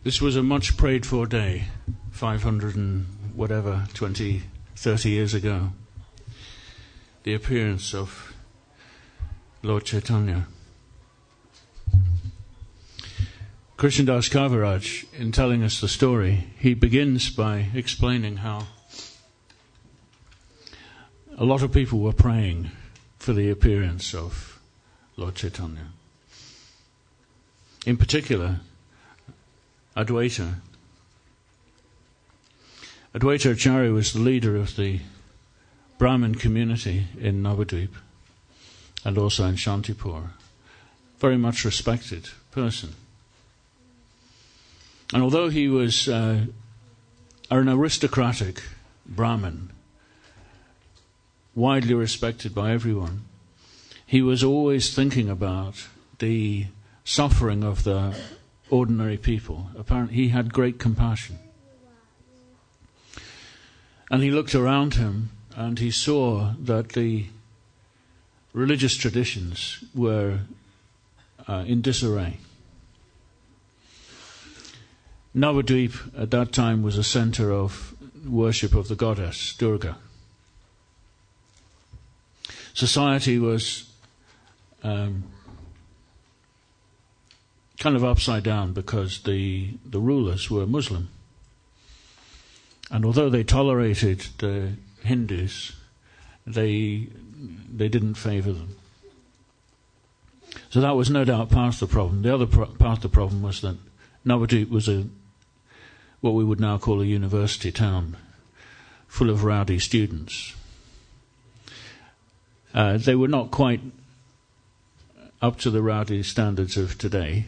This was a much prayed for day, 500 and whatever, 20, 30 years ago. The appearance of Lord Chaitanya. Krishnadas Kaviraj, in telling us the story, he begins by explaining how a lot of people were praying for the appearance of Lord Chaitanya. In particular, Advaita. Advaita Acharya was the leader of the Brahmin community in Navadvip and also in Shantipur. Very much respected person. And although he was an aristocratic Brahmin, widely respected by everyone, he was always thinking about the suffering of the ordinary people. Apparently he had great compassion. And he looked around him and he saw that the religious traditions were in disarray. Navadvip at that time was a center of worship of the goddess Durga. Society was kind of upside down because the rulers were Muslim. And although they tolerated the Hindus, they didn't favor them. So that was no doubt part of the problem. The other part of the problem was that Navadvip was what we would now call a university town, full of rowdy students. They were not quite up to the rowdy standards of today.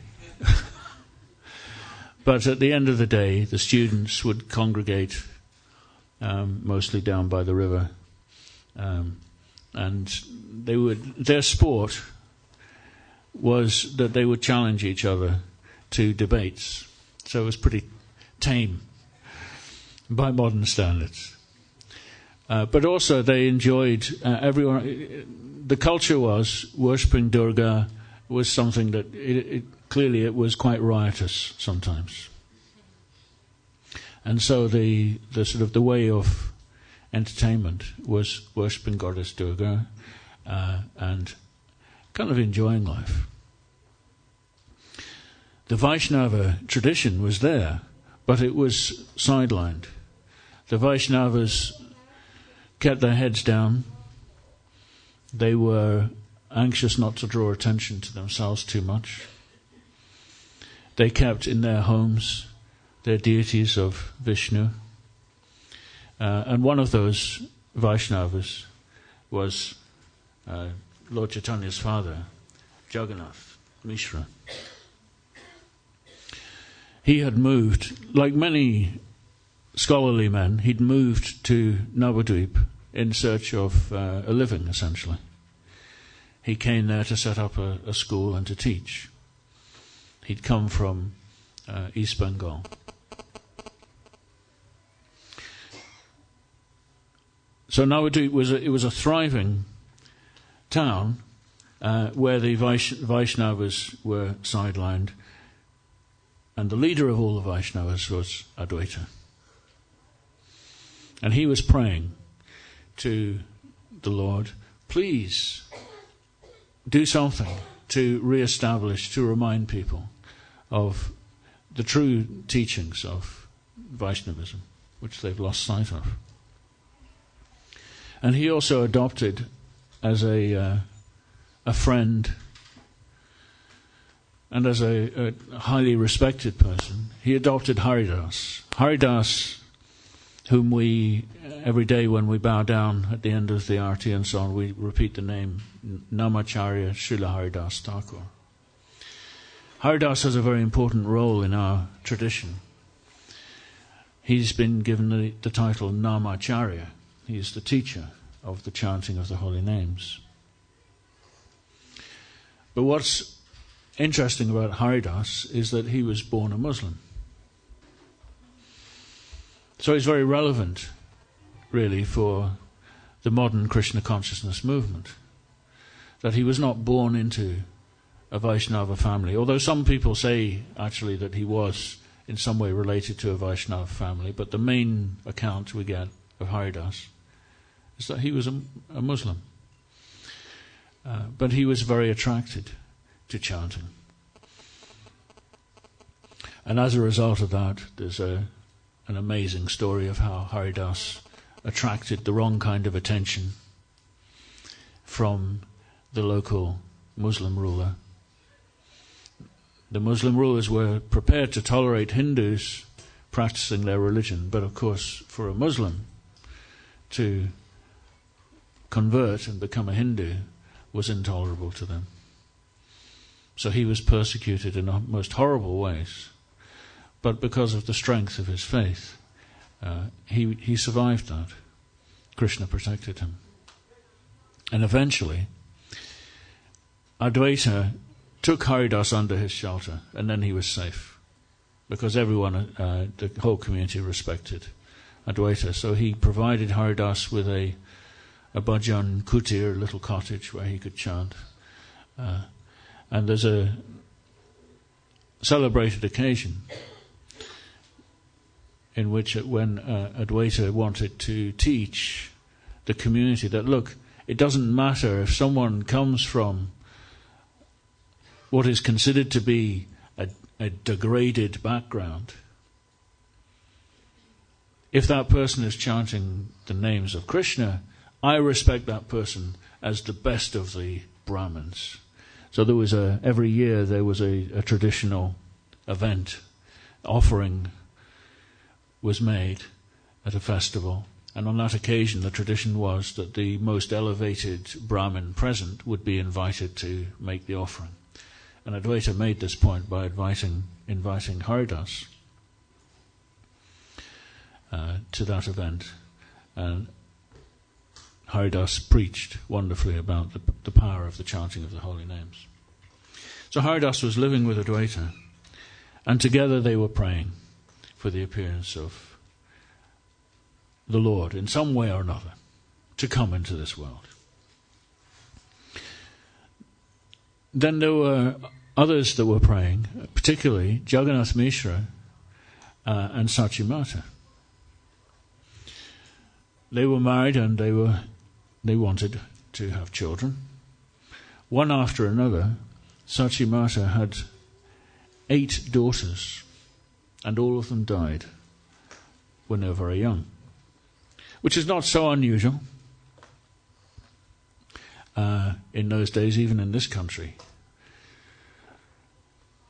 But at the end of the day, the students would congregate mostly down by the river, and their sport was that they would challenge each other to debates. So it was pretty tame by modern standards. But also they enjoyed everyone. The culture was worshipping Durga was something that clearly it was quite riotous sometimes. And so the sort of the way of entertainment was worshipping goddess Durga and kind of enjoying life. The Vaishnava tradition was there, but it was sidelined. The Vaishnavas kept their heads down. They were anxious not to draw attention to themselves too much. They kept in their homes their deities of Vishnu. And one of those Vaishnavas was Lord Chaitanya's father, Jagannath Mishra. He had moved, like many scholarly men, he'd moved to Navadvip in search of a living, essentially. He came there to set up a school and to teach. He'd come from East Bengal. So Navadvip was a thriving town where the Vaishnavas were sidelined, and the leader of all the Vaishnavas was Advaita. And he was praying to the Lord, please do something to re-establish, to remind people of the true teachings of Vaishnavism, which they've lost sight of. And he also adopted as a friend and as a highly respected person, he adopted Haridas. Haridas, whom we, every day when we bow down at the end of the arati and so on, we repeat the name Namacharya Srila Haridas Thakur. Haridas has a very important role in our tradition. He's been given the title Namacharya. He is the teacher of the chanting of the holy names. But what's interesting about Haridas is that he was born a Muslim. So he's very relevant, really, for the modern Krishna consciousness movement. That he was not born into a Vaishnava family, although some people say, actually, that he was in some way related to a Vaishnava family, but the main account we get of Haridas is that he was a Muslim. But he was very attracted to chanting. And as a result of that, there's an amazing story of how Haridas attracted the wrong kind of attention from the local Muslim ruler. The Muslim rulers were prepared to tolerate Hindus practicing their religion, but of course for a Muslim to convert and become a Hindu was intolerable to them. So he was persecuted in the most horrible ways. But because of the strength of his faith, he survived that. Krishna protected him. And eventually, Advaita took Haridas under his shelter, and then he was safe. Because everyone, the whole community respected Advaita. So he provided Haridas with a bhajan kutir, little cottage where he could chant. And there's a celebrated occasion in which when Advaita wanted to teach the community that, look, it doesn't matter if someone comes from what is considered to be a degraded background. If that person is chanting the names of Krishna, I respect that person as the best of the Brahmins. So there was every year there was a traditional event. Offering was made at a festival, and on that occasion the tradition was that the most elevated Brahmin present would be invited to make the offering. And Advaita made this point by inviting Haridas to that event. And Haridas preached wonderfully about the power of the chanting of the holy names. So Haridas was living with Advaita, and together they were praying for the appearance of the Lord in some way or another to come into this world. Then there were others that were praying, particularly Jagannath Mishra and Sachimata. They were married and they wanted to have children. One after another, Sachimata had 8 daughters, and all of them died when they were very young, which is not so unusual in those days, even in this country.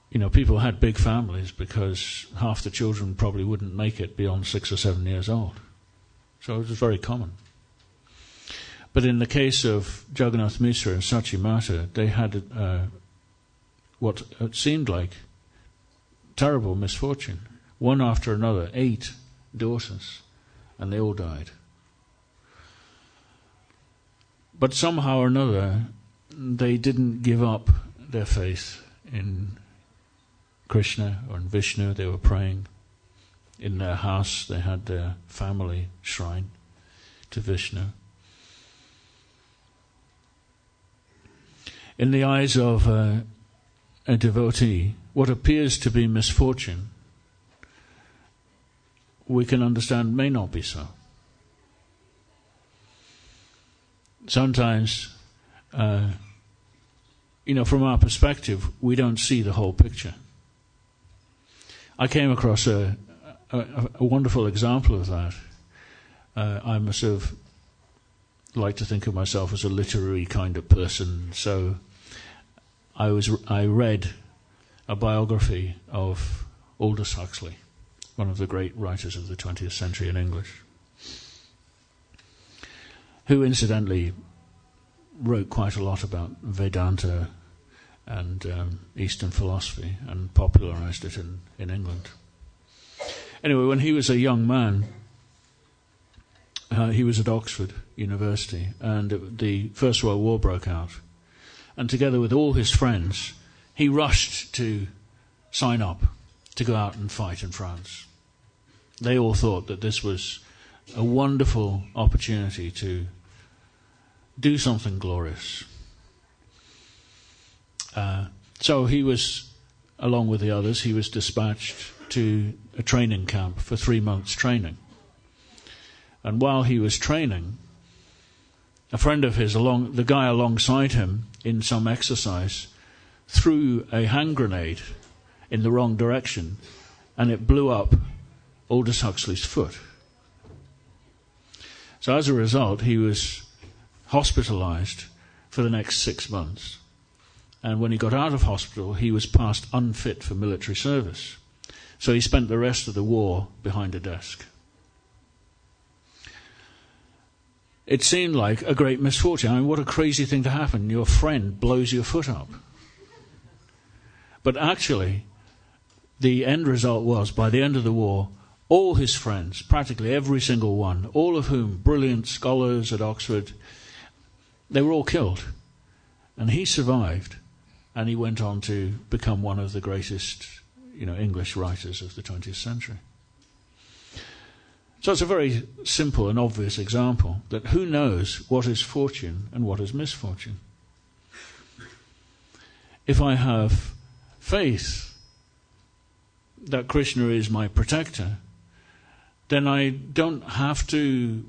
You know, people had big families because half the children probably wouldn't make it beyond 6 or 7 years old. So it was very common. But in the case of Jagannath Mishra and Sachimata, they had what seemed like terrible misfortune. One after another, 8 daughters, and they all died. But somehow or another, they didn't give up their faith in Krishna or in Vishnu. They were praying. In their house, they had their family shrine to Vishnu. In the eyes of a devotee, what appears to be misfortune, we can understand may not be so. Sometimes, from our perspective, we don't see the whole picture. I came across a wonderful example of that. I'm a sort of like to think of myself as a literary kind of person, so I read a biography of Aldous Huxley, one of the great writers of the 20th century in English, who incidentally wrote quite a lot about Vedanta and Eastern philosophy and popularized it in England. Anyway, when he was a young man, he was at Oxford University, and the First World War broke out. And together with all his friends, he rushed to sign up to go out and fight in France. They all thought that this was a wonderful opportunity to do something glorious. So he was, along with the others, he was dispatched to a training camp for 3 months training. And while he was training, a friend of his, the guy alongside him in some exercise, threw a hand grenade in the wrong direction, and it blew up Aldous Huxley's foot. So as a result, he was hospitalized for the next 6 months. And when he got out of hospital, he was passed unfit for military service. So he spent the rest of the war behind a desk. It seemed like a great misfortune. I mean, what a crazy thing to happen. Your friend blows your foot up. But actually, the end result was, by the end of the war, all his friends, practically every single one, all of whom brilliant scholars at Oxford, they were all killed. And he survived, and he went on to become one of the greatest, English writers of the 20th century. So it's a very simple and obvious example that who knows what is fortune and what is misfortune. If I have faith that Krishna is my protector, then I don't have to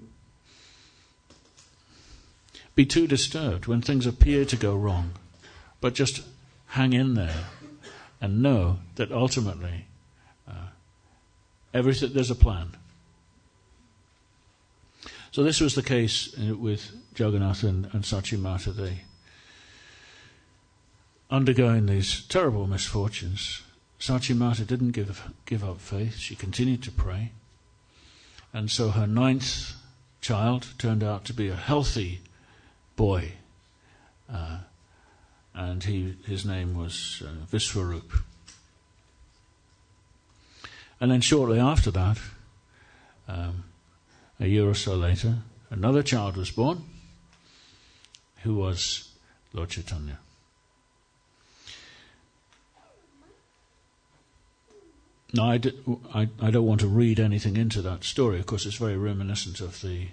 be too disturbed when things appear to go wrong, but just hang in there and know that ultimately there's a plan. So this was the case with Jagannatha and Sachimata. They undergoing these terrible misfortunes. Sachimata didn't give up faith. She continued to pray. And so her 9th child turned out to be a healthy boy. And his name was Viswarup. And then shortly after that, a year or so later, another child was born, who was Lord Chaitanya. Now, I don't want to read anything into that story. Of course, it's very reminiscent of the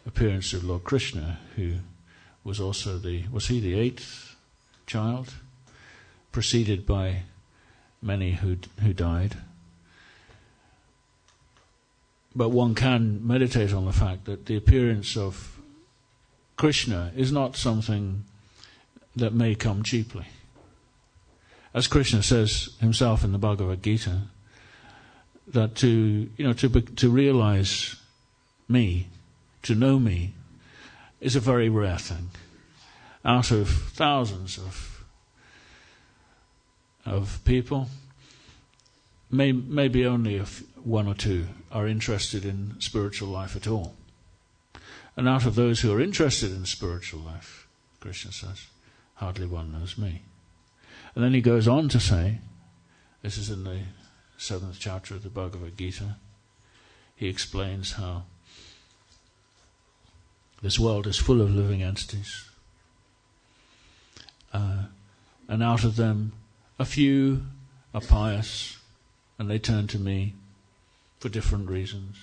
appearance of Lord Krishna, who was also was he the 8th child, preceded by many who died. But one can meditate on the fact that the appearance of Krishna is not something that may come cheaply. As Krishna says himself in the Bhagavad Gita, that to realize me, to know me, is a very rare thing. Out of thousands of people, maybe only one or two are interested in spiritual life at all. And out of those who are interested in spiritual life, Krishna says, hardly one knows me. And then he goes on to say, this is in the 7th chapter of the Bhagavad Gita, he explains how this world is full of living entities. And out of them, a few are pious, and they turn to me for different reasons.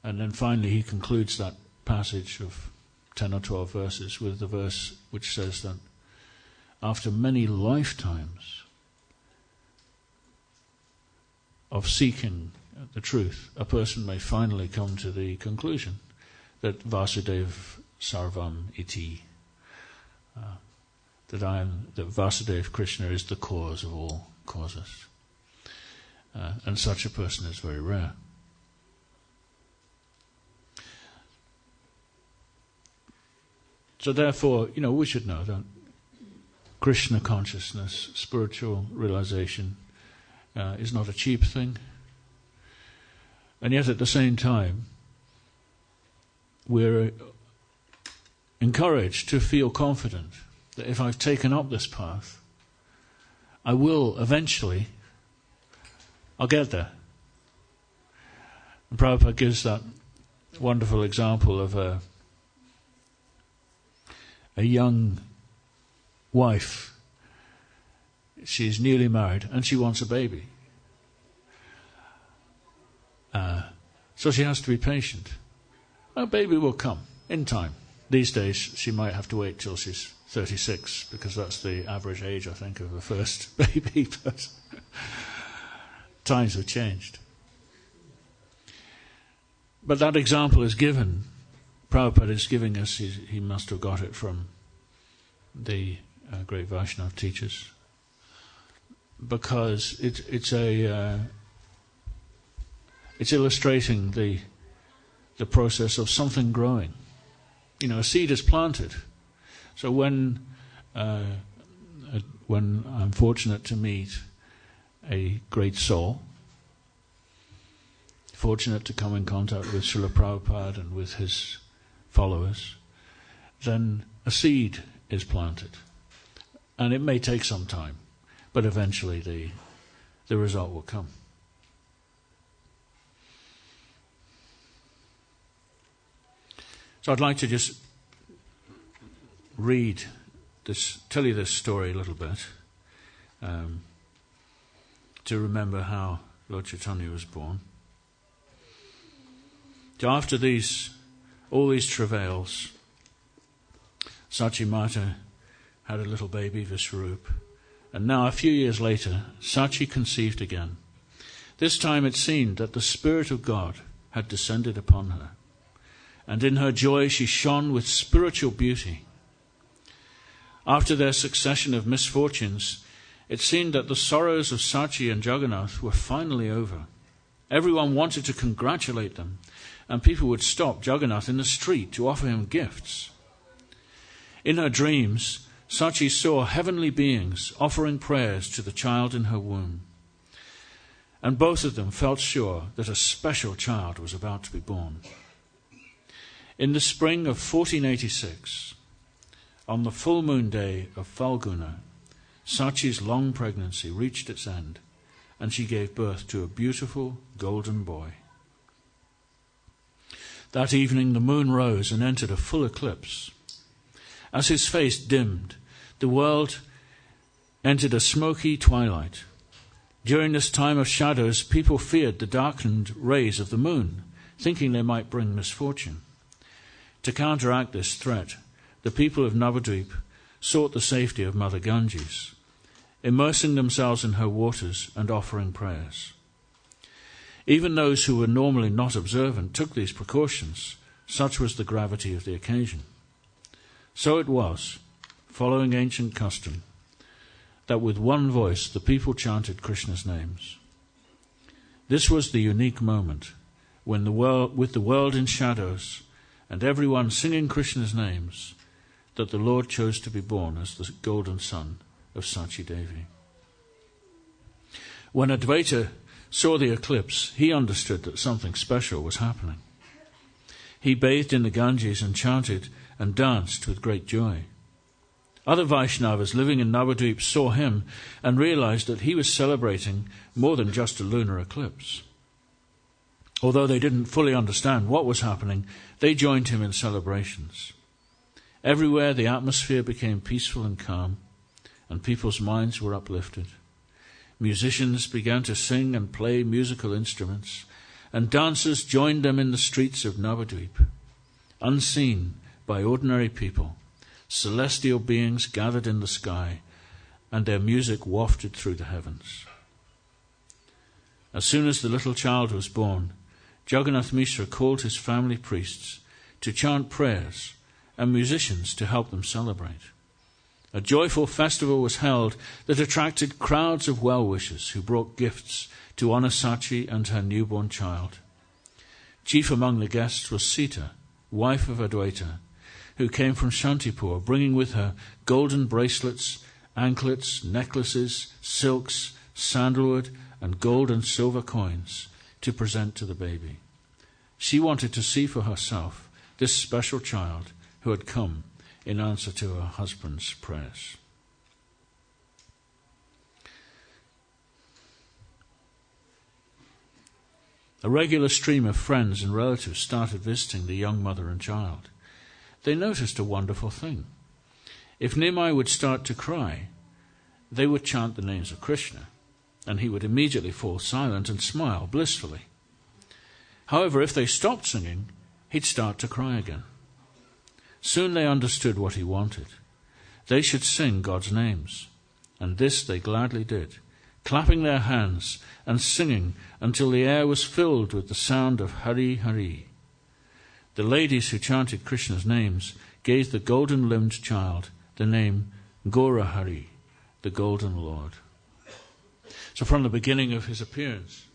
And then finally he concludes that passage of 10 or 12 verses with the verse which says that after many lifetimes of seeking the truth, a person may finally come to the conclusion that Vasudev Sarvam Iti, that Vasudev Krishna is the cause of all causes. And such a person is very rare. So therefore, we should know that Krishna consciousness, spiritual realization, is not a cheap thing. And yet at the same time, we're encouraged to feel confident that if I've taken up this path, I will eventually, I'll get there. And Prabhupada gives that wonderful example of a young wife. She's newly married and she wants a baby. So she has to be patient. A baby will come in time. These days she might have to wait till she's 36 because that's the average age, I think, of a first baby. But Times have changed. But that example is given. Prabhupada is giving us, he must have got it from the great Vaishnava teachers, because it's illustrating the process of something growing. A seed is planted. So when I'm fortunate to meet a great soul, fortunate to come in contact with Srila Prabhupada and with his followers, then a seed is planted. And it may take some time, but eventually the result will come. So I'd like to just tell you this story a little bit, to remember how Lord Chaitanya was born. So after all these travails, Sachi Mata had a little baby, Viswarup, and now a few years later, Sachi conceived again. This time it seemed that the Spirit of God had descended upon her, and in her joy she shone with spiritual beauty. After their succession of misfortunes, it seemed that the sorrows of Sachi and Jagannath were finally over. Everyone wanted to congratulate them, and people would stop Jagannath in the street to offer him gifts. In her dreams, Sachi saw heavenly beings offering prayers to the child in her womb, and both of them felt sure that a special child was about to be born. In the spring of 1486, on the full moon day of Falguna, Sachi's long pregnancy reached its end, and she gave birth to a beautiful golden boy. That evening the moon rose and entered a full eclipse. As his face dimmed, the world entered a smoky twilight. During this time of shadows, people feared the darkened rays of the moon, thinking they might bring misfortune. To counteract this threat, the people of Navadvip sought the safety of Mother Ganges, immersing themselves in her waters and offering prayers. Even those who were normally not observant took these precautions, such was the gravity of the occasion. So it was, following ancient custom, that with one voice the people chanted Krishna's names. This was the unique moment when with the world in shadows and everyone singing Krishna's names, that the Lord chose to be born as the golden son of Sachi Devi. When Advaita saw the eclipse, he understood that something special was happening. He bathed in the Ganges and chanted and danced with great joy. Other Vaishnavas living in Navadvip saw him and realized that he was celebrating more than just a lunar eclipse. Although they didn't fully understand what was happening, they joined him in celebrations. Everywhere the atmosphere became peaceful and calm, and people's minds were uplifted. Musicians began to sing and play musical instruments, and dancers joined them in the streets of Navadvip. Unseen by ordinary people, celestial beings gathered in the sky, and their music wafted through the heavens. As soon as the little child was born, Jagannath Mishra called his family priests to chant prayers and musicians to help them celebrate. A joyful festival was held that attracted crowds of well-wishers who brought gifts to honor Sachi and her newborn child. Chief among the guests was Sita, wife of Advaita, who came from Shantipur, bringing with her golden bracelets, anklets, necklaces, silks, sandalwood, and gold and silver coins to present to the baby. She wanted to see for herself this special child who had come in answer to her husband's prayers. A regular stream of friends and relatives started visiting the young mother and child. They noticed a wonderful thing. If Nimai would start to cry, they would chant the names of Krishna, and he would immediately fall silent and smile blissfully. However, if they stopped singing, he'd start to cry again. Soon they understood what he wanted. They should sing God's names, and this they gladly did, clapping their hands and singing until the air was filled with the sound of Hari Hari. The ladies who chanted Krishna's names gave the golden-limbed child the name Gaura Hari, the Golden Lord. So from the beginning of his appearance,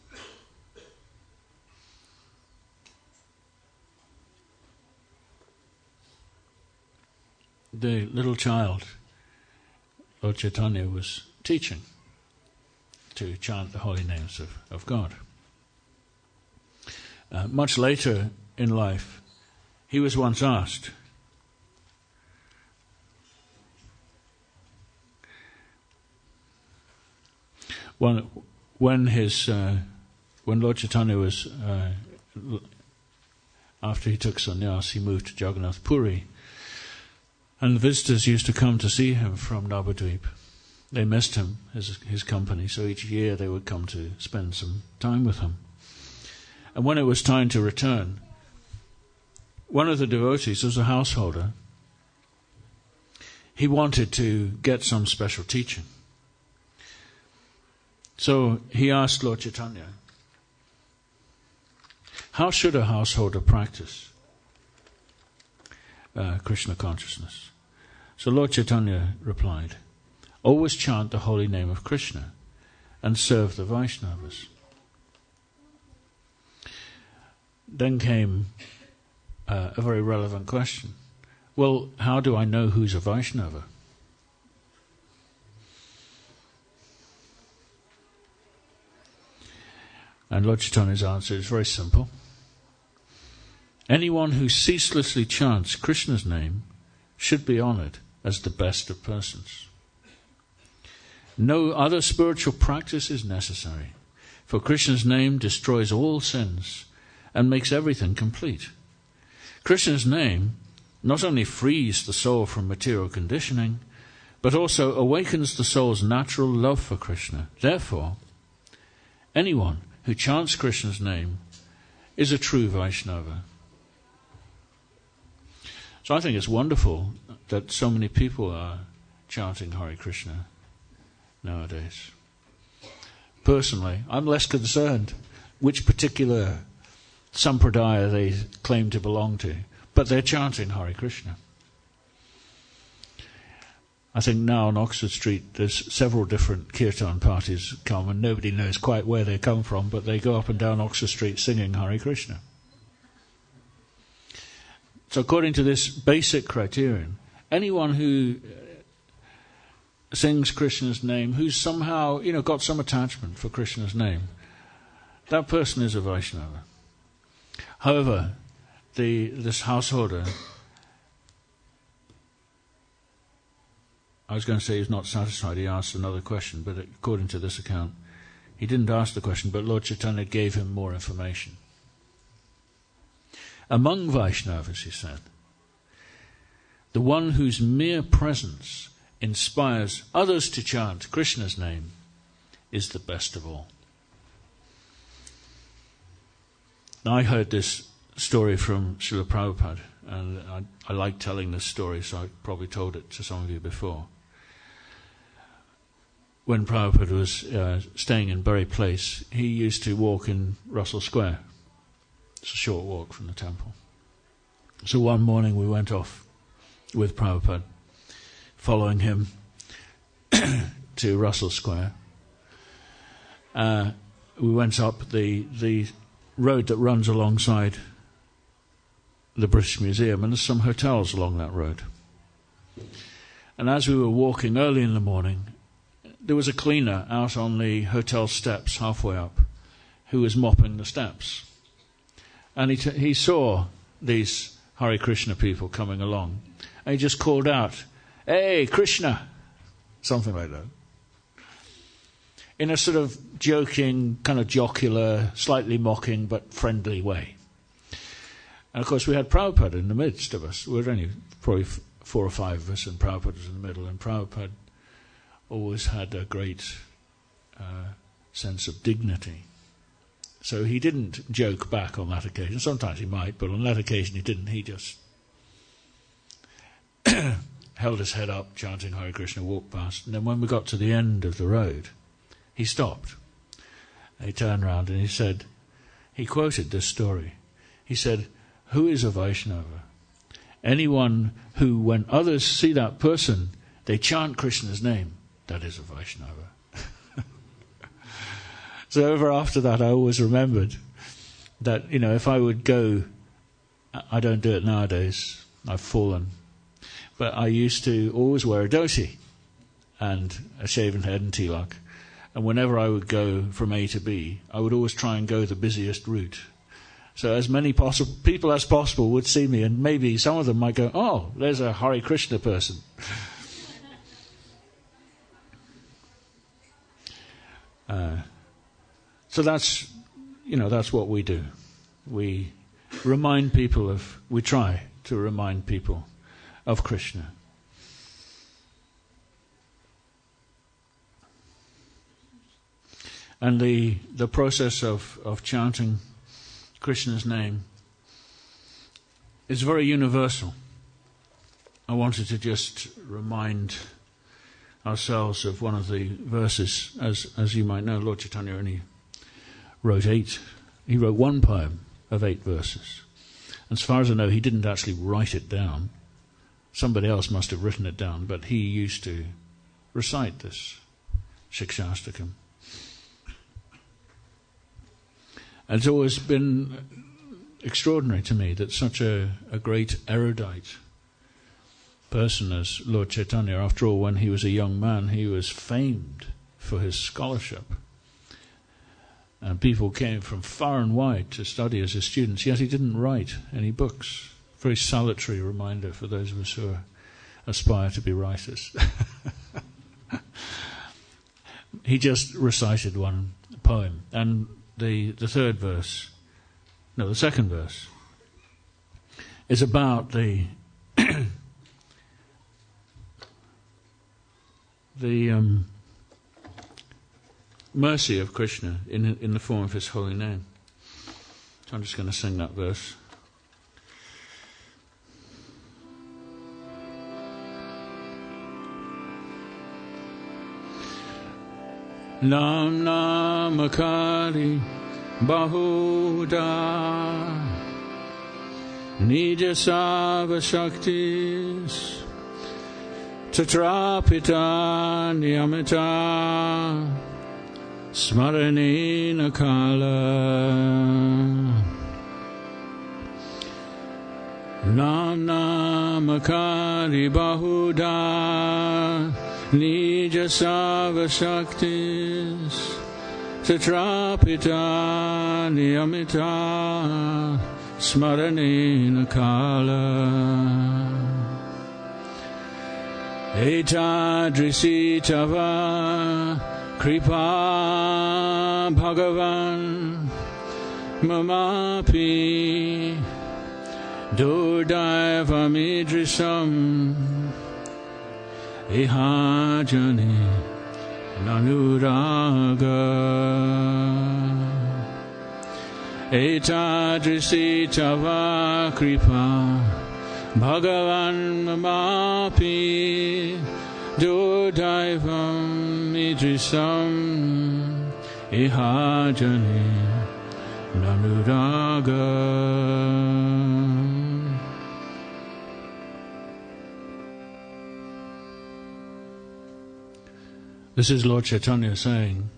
the little child, Lord Chaitanya, was teaching to chant the holy names of God. Much later in life, he was once asked, when Lord Chaitanya was, after he took sannyas, he moved to Jagannath Puri, and the visitors used to come to see him from Navadvip. They missed him, his company, so each year they would come to spend some time with him. And when it was time to return, one of the devotees was a householder. He wanted to get some special teaching. So he asked Lord Chaitanya, how should a householder practice Krishna consciousness? So Lord Chaitanya replied, always chant the holy name of Krishna and serve the Vaishnavas. Then came a very relevant question. Well, how do I know who's a Vaishnava? And Lord Chaitanya's answer is very simple. Anyone who ceaselessly chants Krishna's name should be honored as the best of persons. No other spiritual practice is necessary, for Krishna's name destroys all sins and makes everything complete. Krishna's name not only frees the soul from material conditioning, but also awakens the soul's natural love for Krishna. Therefore, anyone who chants Krishna's name is a true Vaishnava. So I think it's wonderful that so many people are chanting Hare Krishna nowadays. Personally, I'm less concerned which particular sampradaya they claim to belong to, but they're chanting Hare Krishna. I think now on Oxford Street there's several different kirtan parties come, and nobody knows quite where they come from, but they go up and down Oxford Street singing Hare Krishna. So according to this basic criterion, anyone who sings Krishna's name, who's somehow, got some attachment for Krishna's name, that person is a Vaishnava. However, this householder, I was going to say he's not satisfied, he asked another question, but according to this account, he didn't ask the question, but Lord Chaitanya gave him more information. Among Vaishnavas, he said, the one whose mere presence inspires others to chant Krishna's name is the best of all. Now, I heard this story from Srila Prabhupada, and I like telling this story, so I probably told it to some of you before. When Prabhupada was staying in Bury Place, he used to walk in Russell Square. It's a short walk from the temple. So one morning we went off with Prabhupada, following him to Russell Square. We went up the road that runs alongside the British Museum, and there's some hotels along that road. And as we were walking early in the morning, there was a cleaner out on the hotel steps halfway up who was mopping the steps. And he saw these Hare Krishna people coming along, and he just called out, "Hey, Krishna!" Something like that. In a sort of joking, kind of jocular, slightly mocking, but friendly way. And of course we had Prabhupada in the midst of us. There were only probably 4 or 5 of us, and Prabhupada was in the middle, and Prabhupada always had a great sense of dignity. So he didn't joke back on that occasion. Sometimes he might, but on that occasion he didn't. He just held his head up, chanting Hare Krishna, walked past. And then when we got to the end of the road, he stopped. He turned around and he quoted this story. He said, "Who is a Vaishnava? Anyone who, when others see that person, they chant Krishna's name, that is a Vaishnava." So ever after that, I always remembered that, if I would go, I don't do it nowadays, I've fallen, but I used to always wear a dhoti and a shaven head and tilak. And whenever I would go from A to B, I would always try and go the busiest route. So as many people as possible would see me, and maybe some of them might go, "Oh, there's a Hare Krishna person." So that's what we do. We try to remind people of Krishna. And the process of chanting Krishna's name is very universal. I wanted to just remind ourselves of one of the verses. As you might know, Lord Chaitanya only wrote 8. He wrote one poem of 8 verses. As far as I know, he didn't actually write it down. Somebody else must have written it down, but he used to recite this Shikshastakam. And it's always been extraordinary to me that such a great erudite person as Lord Chaitanya, after all, when he was a young man, he was famed for his scholarship. And people came from far and wide to study as his students, yet he didn't write any books. Very salutary reminder for those of us who aspire to be writers. He just recited one poem, and the second verse is about the mercy of Krishna in the form of his holy name. So I'm just going to sing that verse. Nam namakari bahuda nija sava shaktis tatrapita niyamita smaranena kala. Nam namakari bahuda nija sava shaktis tatrapita niyamita smaranena kala. Etadrisi tava kripa bhagavan mamapi durdaivam ihajani nanuraga. Etadrisi tava kripa bhagavan mamapi durdaivam idrisam ihajani nanuraga. This is Lord Chaitanya saying,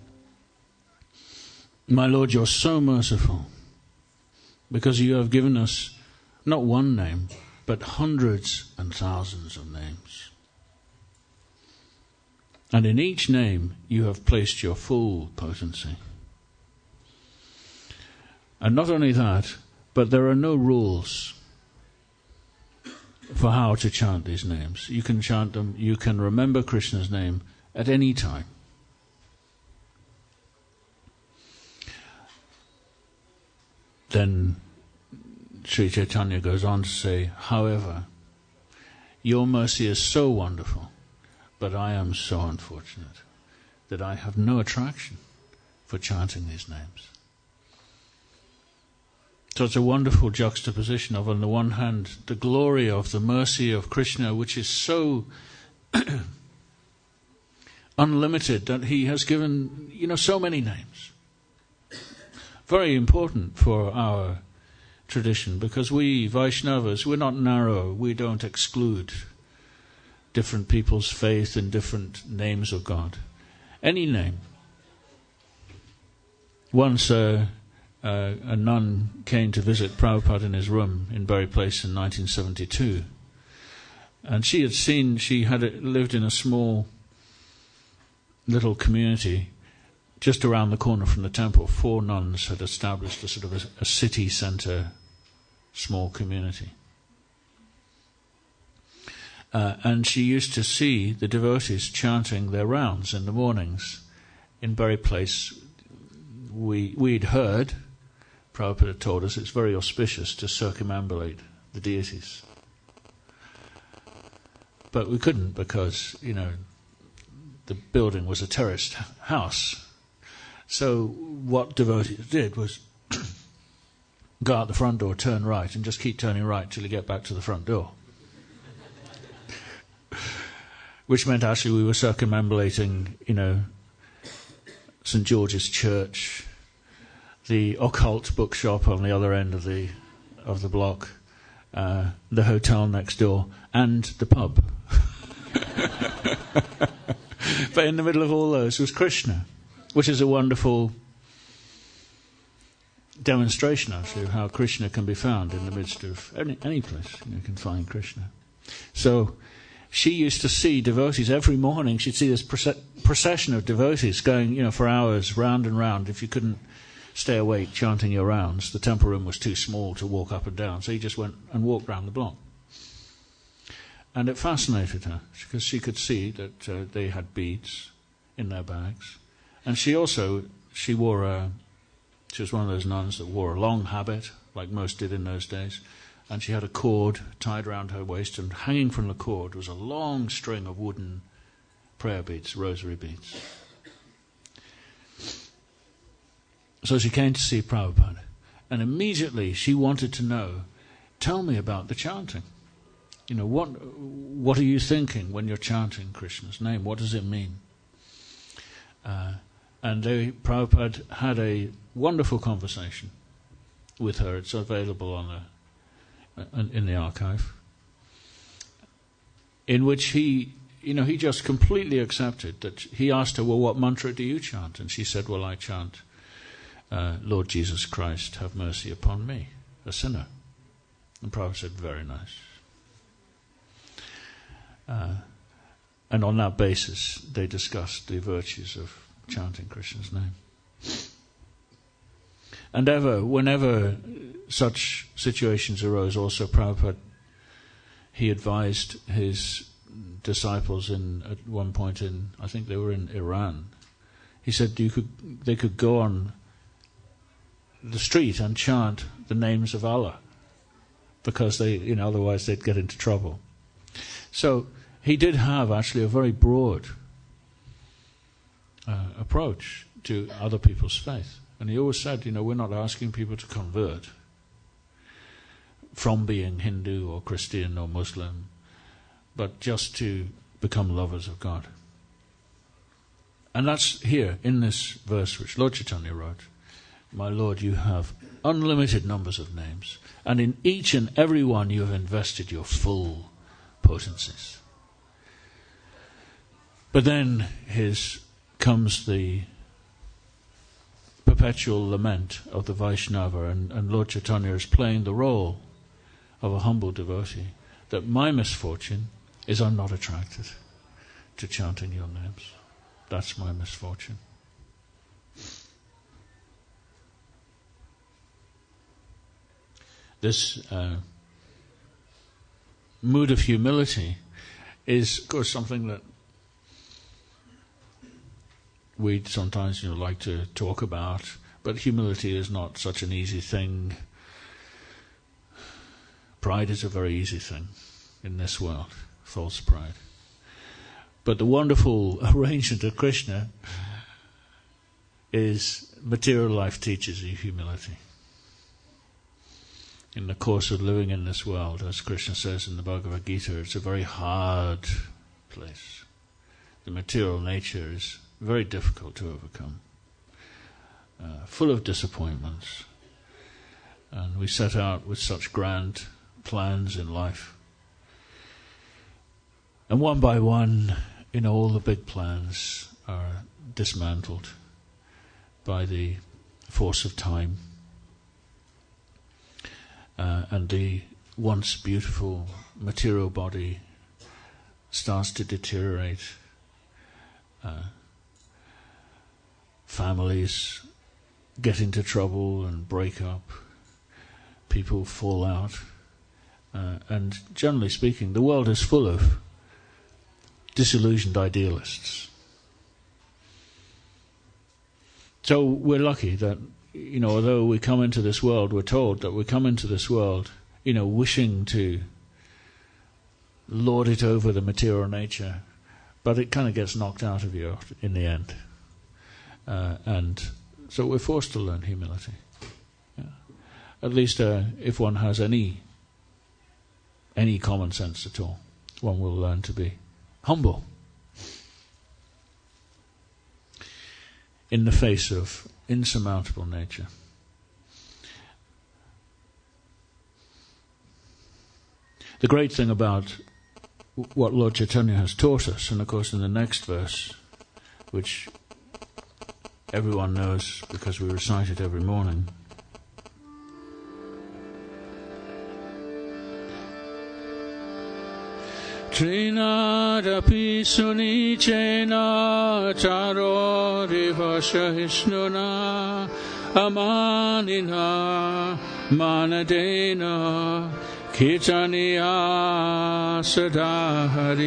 "My Lord, you're so merciful because you have given us not one name, but hundreds and thousands of names. And in each name you have placed your full potency. And not only that, but there are no rules for how to chant these names. You can chant them, you can remember Krishna's name at any time. Then Sri Chaitanya goes on to say, however, your mercy is so wonderful, but I am so unfortunate that I have no attraction for chanting these names." So it's a wonderful juxtaposition of, on the one hand, the glory of the mercy of Krishna, which is so unlimited, that he has given, so many names. Very important for our tradition, because we Vaishnavas, we're not narrow, we don't exclude different people's faith and different names of God. Any name. Once a nun came to visit Prabhupada in his room in Bury Place in 1972, and she had lived in a small little community just around the corner from the temple. 4 nuns had established a sort of a city centre small community. And she used to see the devotees chanting their rounds in the mornings in Bury Place. We'd heard, Prabhupada had told us, it's very auspicious to circumambulate the deities. But we couldn't because, the building was a terraced house. So what devotees did was go out the front door, turn right, and just keep turning right till you get back to the front door. Which meant actually we were circumambulating, St. George's Church, the occult bookshop on the other end of the block, the hotel next door, and the pub. But in the middle of all those was Krishna, which is a wonderful demonstration, actually, of how Krishna can be found in the midst of any place. You can find Krishna. So she used to see devotees every morning. She'd see this procession of devotees going, for hours, round and round. If you couldn't stay awake chanting your rounds, the temple room was too small to walk up and down, so you just went and walked round the block. And it fascinated her, because she could see that they had beads in their bags. And she was one of those nuns that wore a long habit, like most did in those days. And she had a cord tied around her waist, and hanging from the cord was a long string of wooden prayer beads, rosary beads. So she came to see Prabhupada, and immediately she wanted to know, tell me about the chanting. What are you thinking when you're chanting Krishna's name? What does it mean? And Prabhupada had a wonderful conversation with her. It's available in the archive, in which he just completely accepted that. He asked her, well, what mantra do you chant? And she said, well, I chant, Lord Jesus Christ, have mercy upon me, a sinner. And Prabhupada said, very nice. And on that basis, they discussed the virtues of chanting Krishna's name. And whenever such situations arose, also Prabhupada, he advised his disciples at one point I think they were in Iran. He said they could go on the street and chant the names of Allah, because otherwise they'd get into trouble. So he did have actually a very broad approach to other people's faith. And he always said, we're not asking people to convert from being Hindu or Christian or Muslim, but just to become lovers of God. And that's here in this verse which Lord Chaitanya wrote. My Lord, you have unlimited numbers of names, and in each and every one you have invested your full potencies. But then comes the perpetual lament of the Vaishnava, and Lord Chaitanya is playing the role of a humble devotee, that my misfortune is I'm not attracted to chanting your names. That's my misfortune. This mood of humility is, of course, something that we sometimes like to talk about, but humility is not such an easy thing. Pride is a very easy thing in this world, false pride. But the wonderful arrangement of Krishna is material life teaches you humility. In the course of living in this world, as Krishna says in the Bhagavad Gita, it's a very hard place. the material nature is very difficult to overcome, full of disappointments. And we set out with such grand plans in life. And one by one, all the big plans are dismantled by the force of time. And the once beautiful material body starts to deteriorate. Families get into trouble and break up. People fall out. And generally speaking, the world is full of disillusioned idealists. So we're lucky that, although we come into this world, we're told that we come into this world, wishing to lord it over the material nature, but it kind of gets knocked out of you in the end. And so we're forced to learn humility. Yeah. At least if one has any common sense at all, one will learn to be humble in the face of insurmountable nature. The great thing about what Lord Chaitanya has taught us, and of course in the next verse, which everyone knows because we recite it every morning, Trinadapi sunichena charo rivasahisnuna amanina manadena Kirtaniya Sadahari.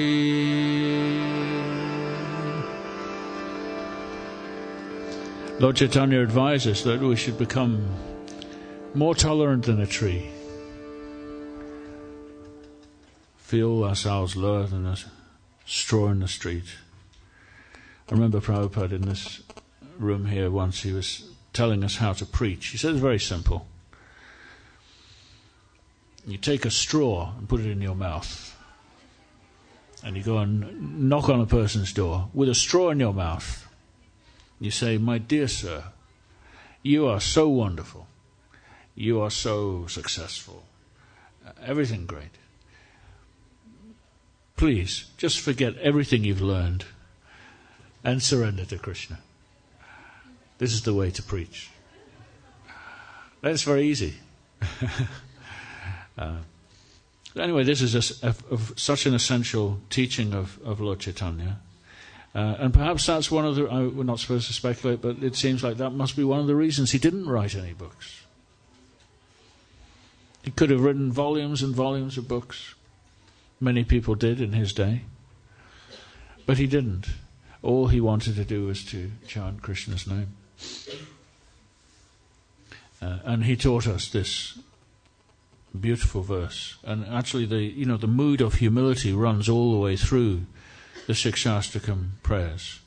Lord Chaitanya advises that we should become more tolerant than a tree. Feel ourselves lower than a straw in the street. I remember Prabhupada in this room here once, he was telling us how to preach. He said it's very simple. You take a straw and put it in your mouth, and you go and knock on a person's door with a straw in your mouth. You say, "My dear sir, you are so wonderful. You are so successful. Everything great. Please, just forget everything you've learned and surrender to Krishna." This is the way to preach. That's very easy. Anyway, this is such an essential teaching of Lord Chaitanya. And perhaps that's one of the... we're not supposed to speculate, but it seems like that must be one of the reasons he didn't write any books. He could have written volumes and volumes of books. Many people did in his day. But he didn't. All he wanted to do was to chant Krishna's name. And he taught us this beautiful verse. And actually the mood of humility runs all the way through the Shikshastakam prayers.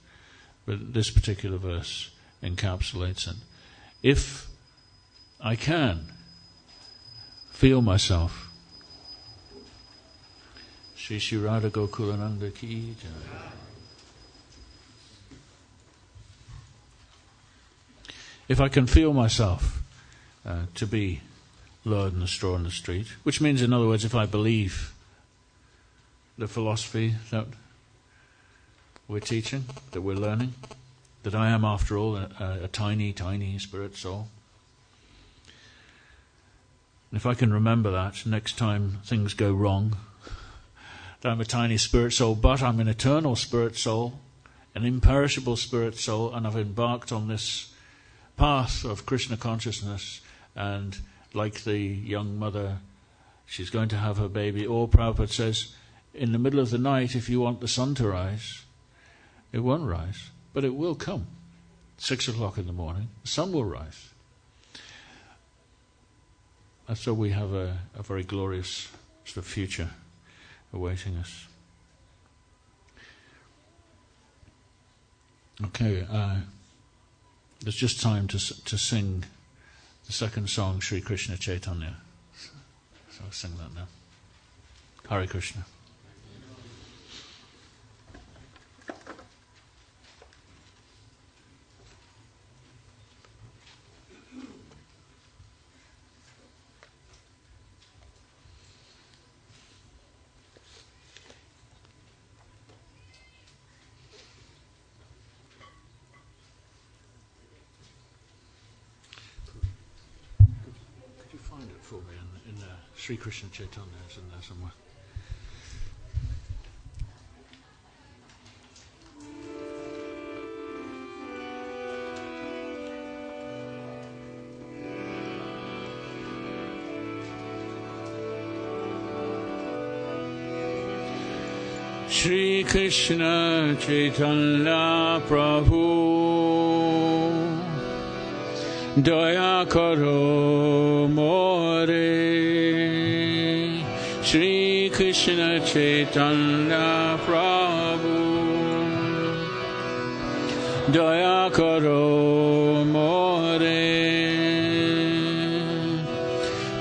But this particular verse encapsulates it. If I can feel myself, Shri Shri Radha Gokulananda ki jai. If I can feel myself to be lower than the straw in the street, which means, in other words, if I believe the philosophy that we're teaching, that we're learning, that I am, after all, a tiny, tiny spirit soul. And if I can remember that next time things go wrong, that I'm a tiny spirit soul, but I'm an eternal spirit soul, an imperishable spirit soul, and I've embarked on this path of Krishna consciousness, and like the young mother, she's going to have her baby. Or Prabhupada says, in the middle of the night, if you want the sun to rise, it won't rise, but it will come. 6 o'clock in the morning, the sun will rise. And so we have a very glorious sort of future awaiting us. Okay, there's just time to sing the second song, Sri Krishna Chaitanya. So I'll sing that now. Hare Krishna. Sri Krishna Chaitanya is in there somewhere. Shri Krishna Chaitanya Prabhu Daya Karo More Shri Krishna Chaitanya Prabhu Daya Karo More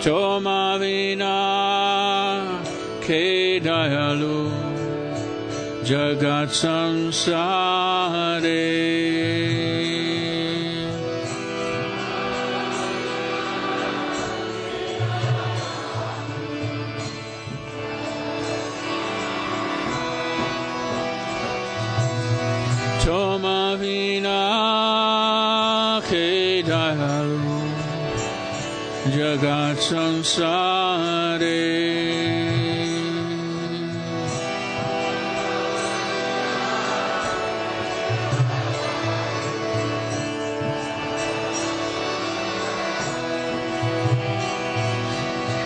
Toma Vina Ke Dayalu Jagat Samsare Toma Vina Ke Dayalu Jagat Samsare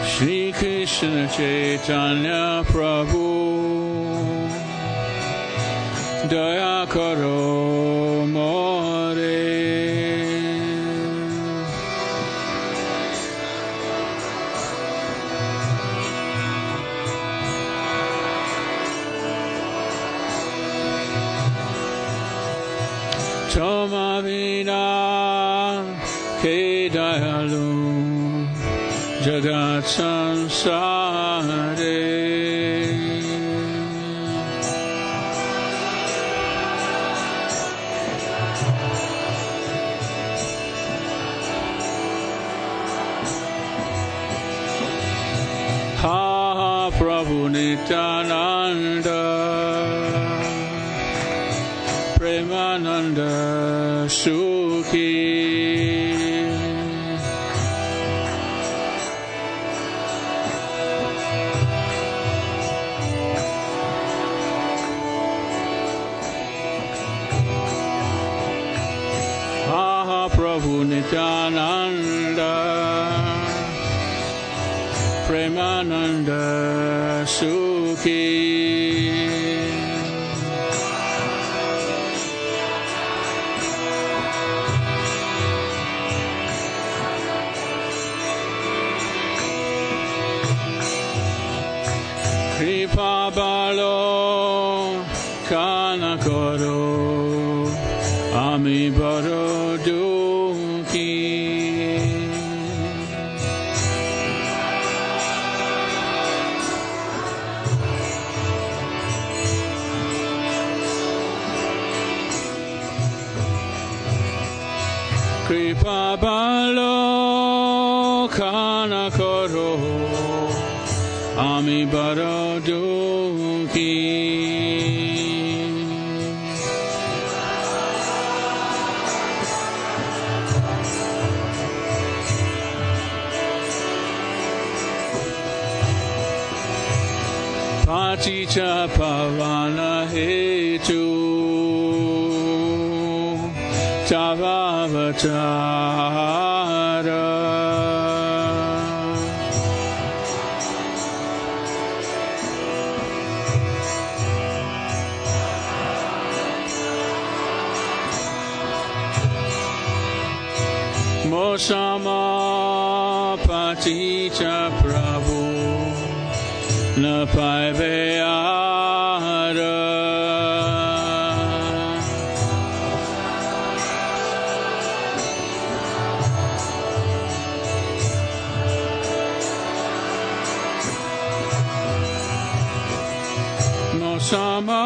Shri Krishna Chaitanya Prabhu Daya Karo More Toma Vina Ke Dayalu Jagat Samsare Ha Prabhu Nityananda Premananda Sukhi Prabhu Nityananda Premananda Sukhi Kripa Balo Kana Koro Ami Baro Kripa Balo Kana Koro Ami Baro Dukhi Paticha Pavana Hetu Tavavatara Mosama Paticha Prabhu Napaiveara Sama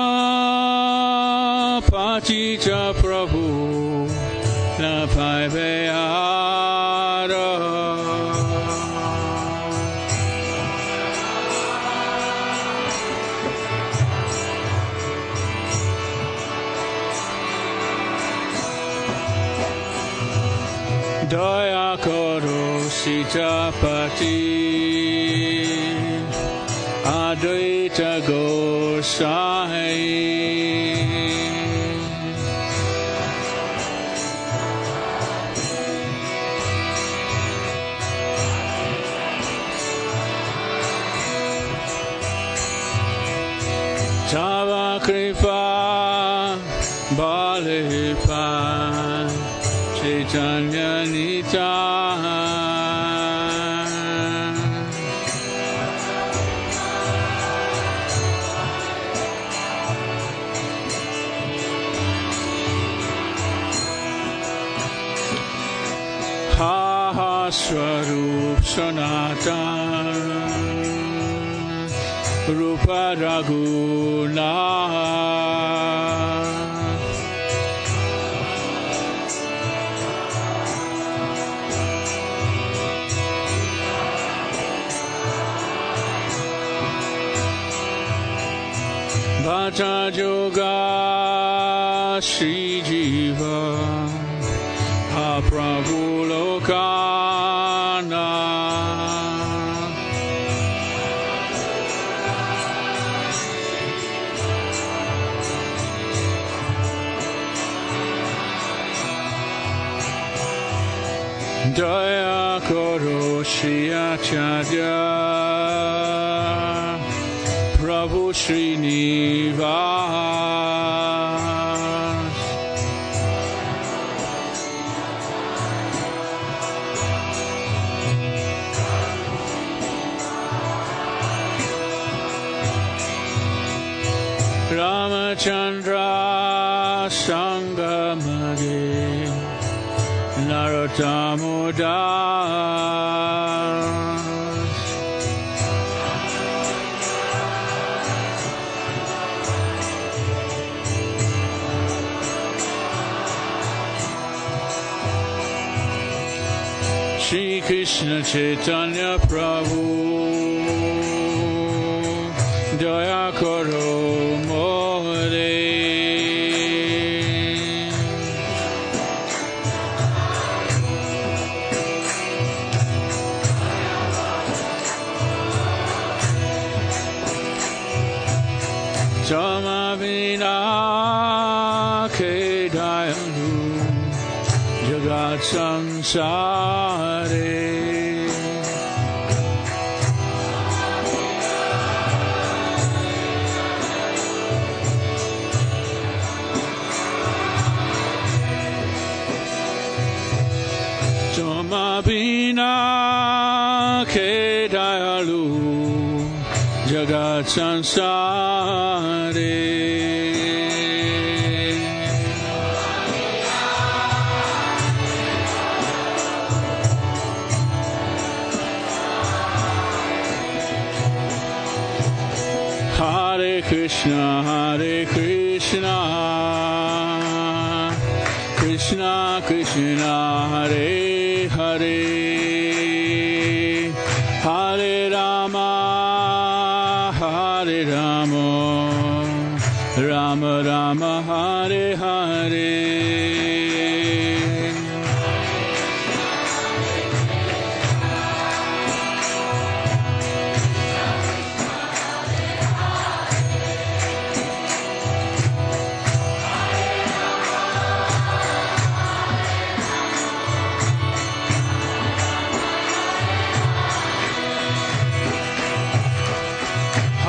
Paticha Prabhu Napaiveara Daya Koro Sitapati Advaita Gosai. Tava Kripa Balipa Chaitanya Nita Ha Ha Swarup Sanatan Rupa Raguna Bhatta Yoga Sri Jiva Ha Prabhu Lokana Daya Koro Shri Acharya Prabhu Srinivas Ramachandra Sangamade Narottama Das Shri Krishna Chaitanya Prabhu Daya Karo More Samavina Ke Dayalu Jagat Sansare Samavina Ke Dayalu Jagat Sansare Hare Krishna Krishna Krishna Hare Hare Hare Rama Hare Rama Rama Rama Hare Hare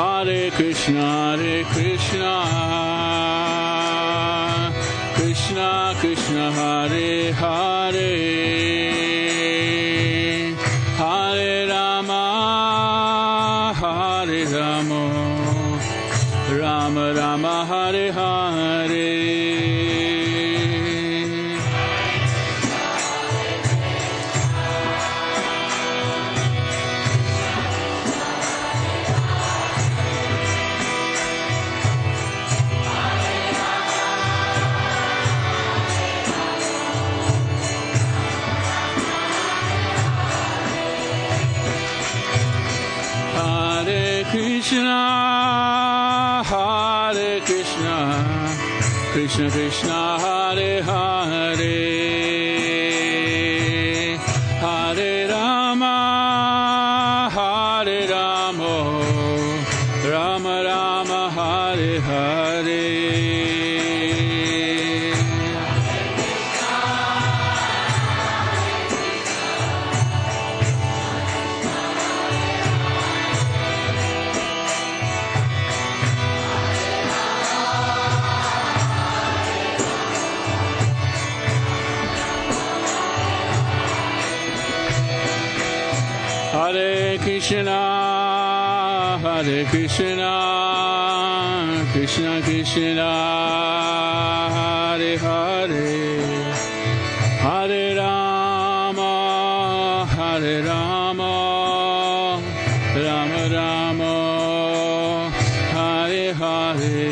Hare Krishna Krishna Krishna Hare Hare Hare Rama Hare Rama Rama Rama Hare Hare Krishna Hare Krishna Krishna Krishna Hare Hare Hare Rama Hare Rama Krishna, Hare Krishna, Krishna Krishna, Hare Hare, Hare Rama, Hare Rama, Rama Rama, Hare Hare.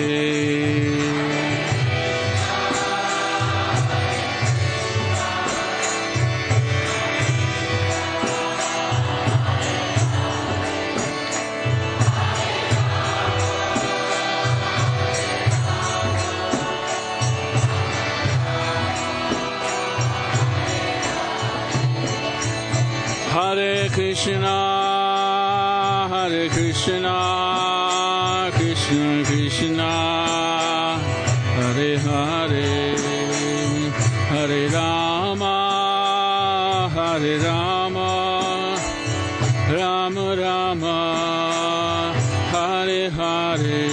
Hare Krishna, Hare Krishna, Krishna Krishna, Hare Hare, Hare Rama, Hare Rama, Rama Rama, Hare Hare.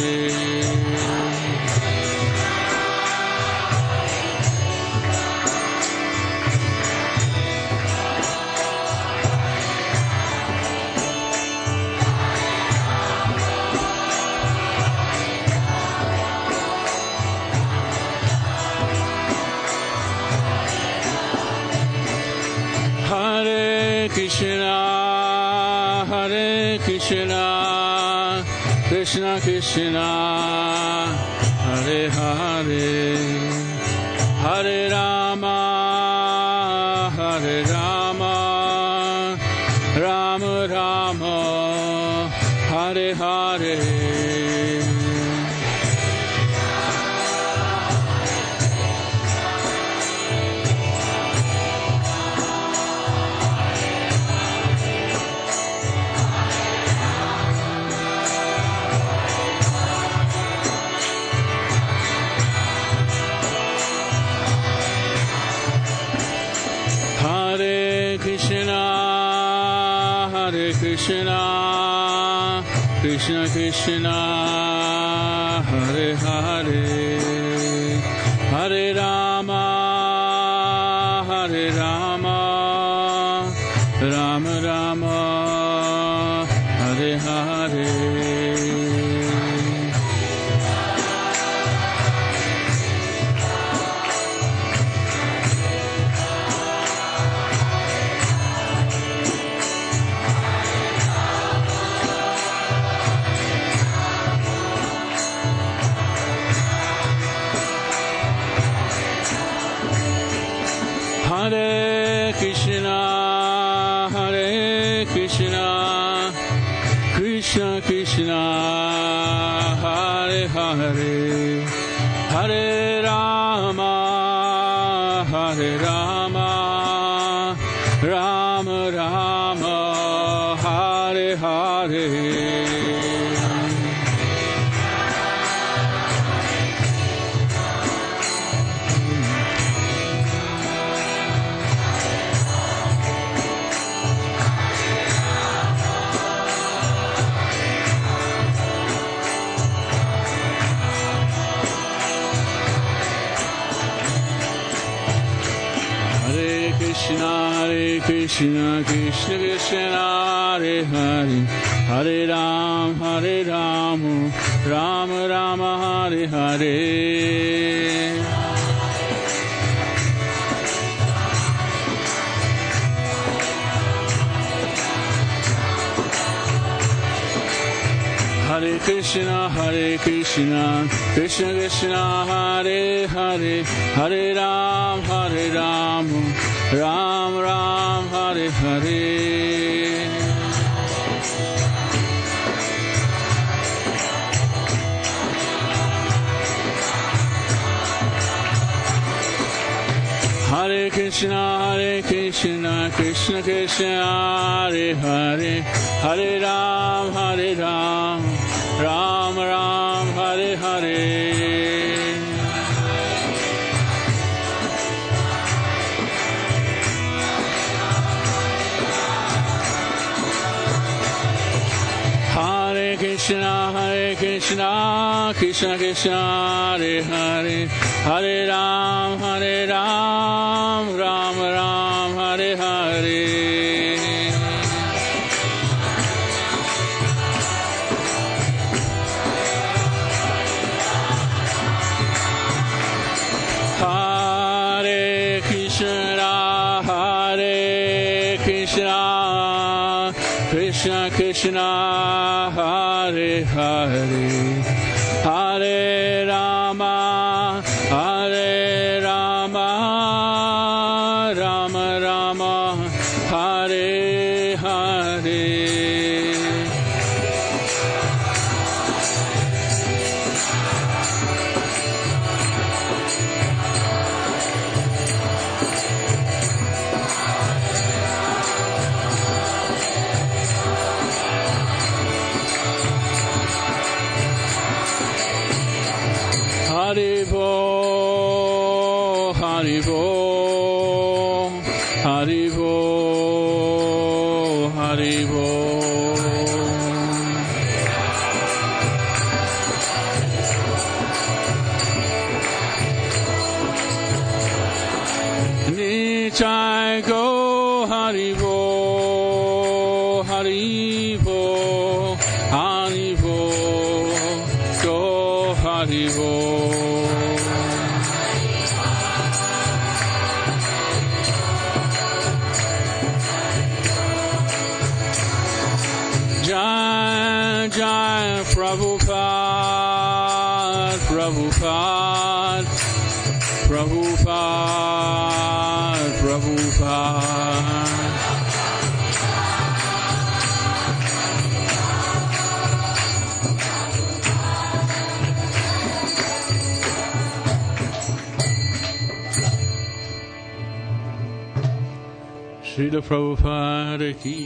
Hare Krishna, Hare Krishna, Krishna Krishna, Hare Hare, Hare Rama, Hare Rama, Rama Rama, Hare Hare. Hare Krishna, Hare Krishna, Krishna Krishna, Hare Hare, Hare Rama, Hare Rama, Rama Rama, Hare Hare. Hare Krishna, Hare Krishna, Krishna Krishna, Hare Hare, Hare Rama, Hare Rama, Rama Rama, Hare Hare. Krishna, Hare Krishna, Krishna Krishna, Hare Hare, Hare Ram, Rama Rama, Hare Hare. Hare Krishna, Krishna Krishna, Hare Hare, Hare Ram, Ram Ram, Hare Hare. Hare Krishna, Krishna Krishna, Hare Hare, Hare Ram, Ram Ram, Hare Hare. Hare Krishna, Krishna Krishna, Hare Hare, Hare Ram, Ram Ram, Hare Hare. Krishna, Krishna Krishna, Hare Hare, Hare Rama, Hare Rama, Rama Rama, Hare Hare. Haribo, Haribo, Haribo, Haribo. Nichai go Haribo, Haribo, Haribo, go Haribo. Jai Jai Prabhupada, Prabhupada, Prabhupada, Prabhupada. Srila Prabhupada ki.